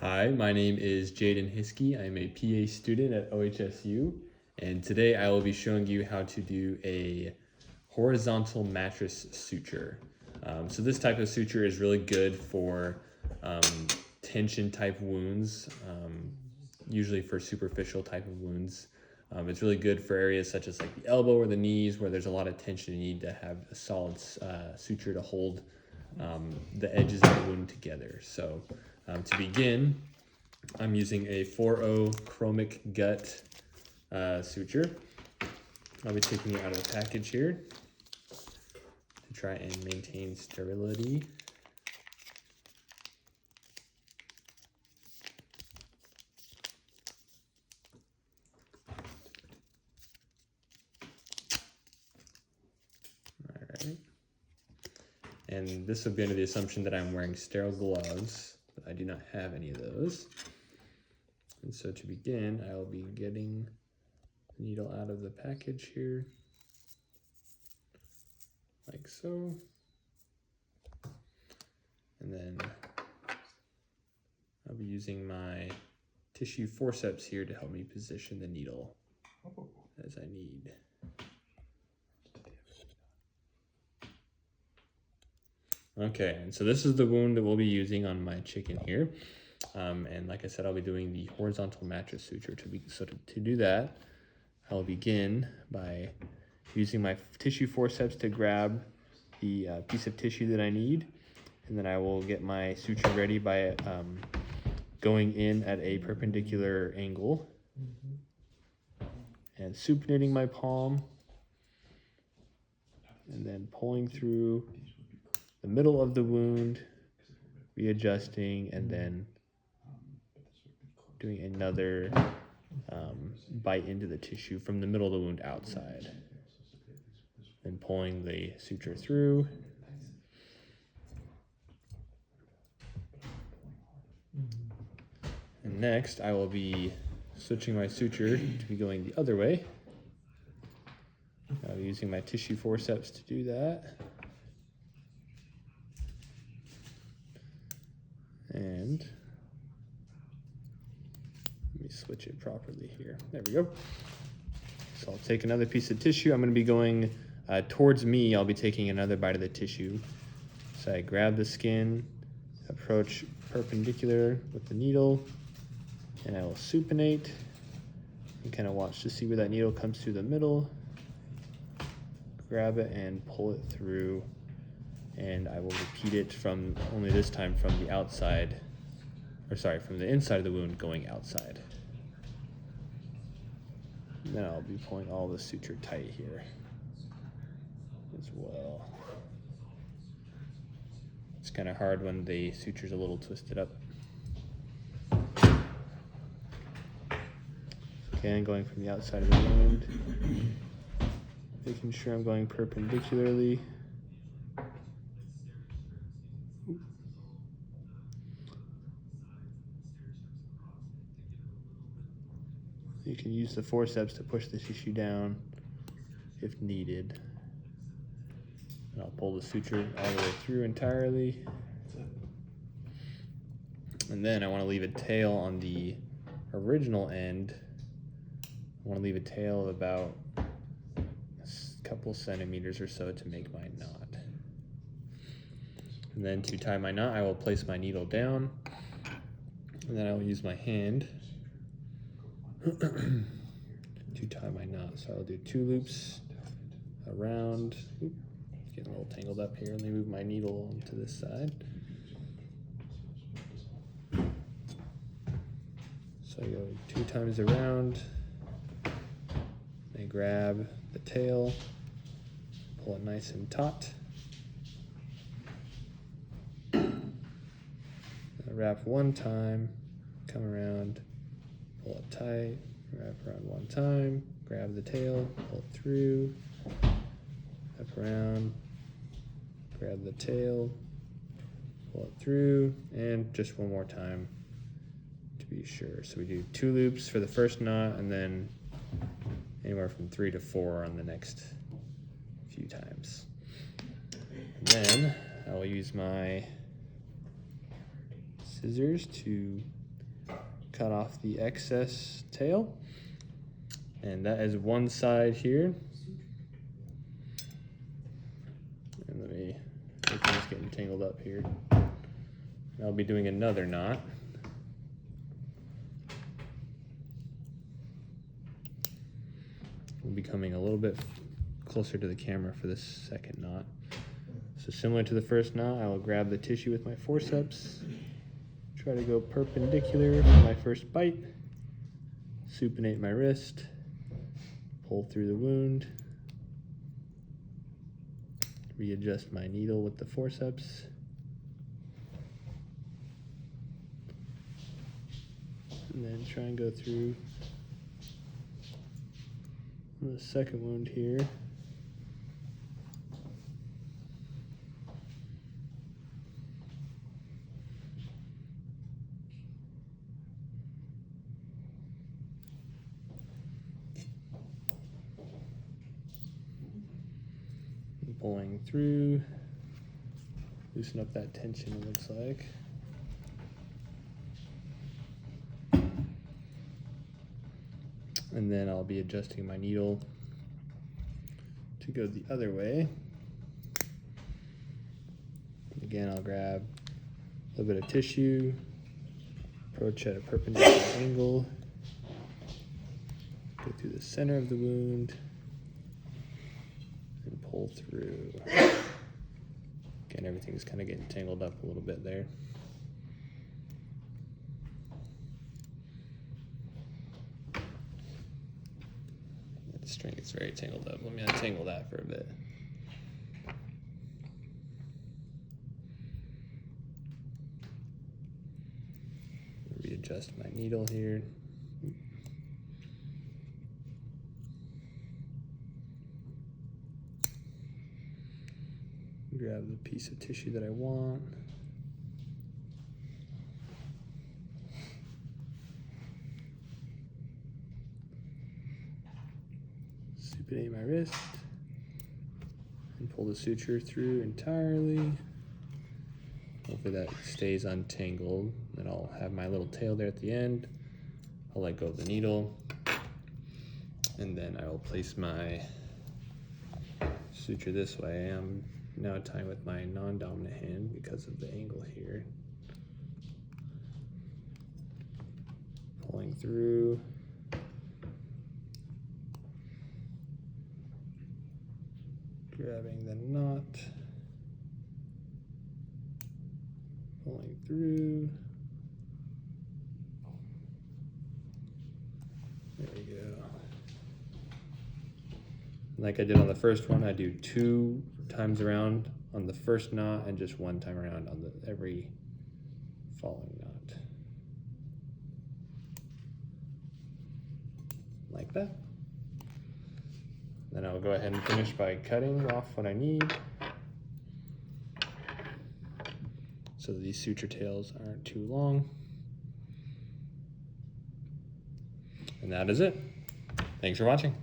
Hi, my name is Jaden Hiskey. I'm a PA student at OHSU, and today I will be showing you how to do a horizontal mattress suture. So this type of suture is really good for tension type wounds, usually for superficial type of wounds. It's really good for areas such as like the elbow or the knees where there's a lot of tension. You need to have a solid suture to hold the edges of the wound together. So to begin, I'm using a 4.0 chromic gut suture. I'll be taking it out of the package here to try and maintain sterility. All right. And this would be under the assumption that I'm wearing sterile gloves, but I do not have any of those. And so to begin, I will be getting the needle out of the package here, like so. And then I'll be using my tissue forceps here to help me position the needle as I need. Okay, and so this is the wound that we'll be using on my chicken here. And like I said, I'll be doing the horizontal mattress suture. To do that, I'll begin by using my tissue forceps to grab the piece of tissue that I need. And then I will get my suture ready by going in at a perpendicular angle and supinating my palm and then pulling through the middle of the wound, readjusting, and then doing another bite into the tissue from the middle of the wound outside. Then pulling the suture through. And next, I will be switching my suture to be going the other way. I'll be using my tissue forceps to do that. And let me switch it properly here. There we go. So I'll take another piece of tissue. I'm going to be going towards me. I'll be taking another bite of the tissue. So I grab the skin, approach perpendicular with the needle, and I will supinate and kind of watch to see where that needle comes through the middle. Grab it and pull it through. And I will repeat it from, only this time from the outside, or sorry, from the inside of the wound going outside. And then I'll be pulling all the suture tight here as well. It's kind of hard when the suture's a little twisted up. Again, going from the outside of the wound, making sure I'm going perpendicularly. You can use the forceps to push the tissue down if needed. And I'll pull the suture all the way through entirely. And then I want to leave a tail on the original end. I want to leave a tail of about a couple centimeters or so to make my knot. And then to tie my knot, I will place my needle down. And then I will use my hand to tie my knot. So I'll do 2 loops around. Oop, getting a little tangled up here. Let me move my needle onto this side. So I go 2 times around. I grab the tail, pull it nice and taut. I wrap 1 time, come around, pull it tight, wrap around 1 time, grab the tail, pull it through, wrap around, grab the tail, pull it through, and just 1 more time to be sure. So we do 2 loops for the first knot, and then anywhere from 3 to 4 on the next few times. And then I will use my scissors to cut off the excess tail. And that is one side here. And let me, everything's getting tangled up here. I'll be doing another knot. We'll be coming a little bit closer to the camera for this second knot. So similar to the first knot, I will grab the tissue with my forceps, try to go perpendicular for my first bite, supinate my wrist, pull through the wound, readjust my needle with the forceps, and then try and go through the second wound here. Pulling through, loosen up that tension, it looks like. And then I'll be adjusting my needle to go the other way. Again, I'll grab a little bit of tissue, approach at a perpendicular angle, go through the center of the wound, and pull through. Again, everything's kind of getting tangled up a little bit there. The string is very tangled up. Let me untangle that for a bit. Readjust my needle here. Grab the piece of tissue that I want. Supinate my wrist and pull the suture through entirely. Hopefully that stays untangled. Then I'll have my little tail there at the end. I'll let go of the needle, and then I will place my suture this way. I'm now tying with my non-dominant hand because of the angle here. Pulling through. Grabbing the knot. Pulling through. There we go. Like I did on the first one, I do 2 times around on the first knot and just 1 time around on every following knot. Like that. Then I'll go ahead and finish by cutting off what I need, so these suture tails aren't too long. And that is it. Thanks for watching.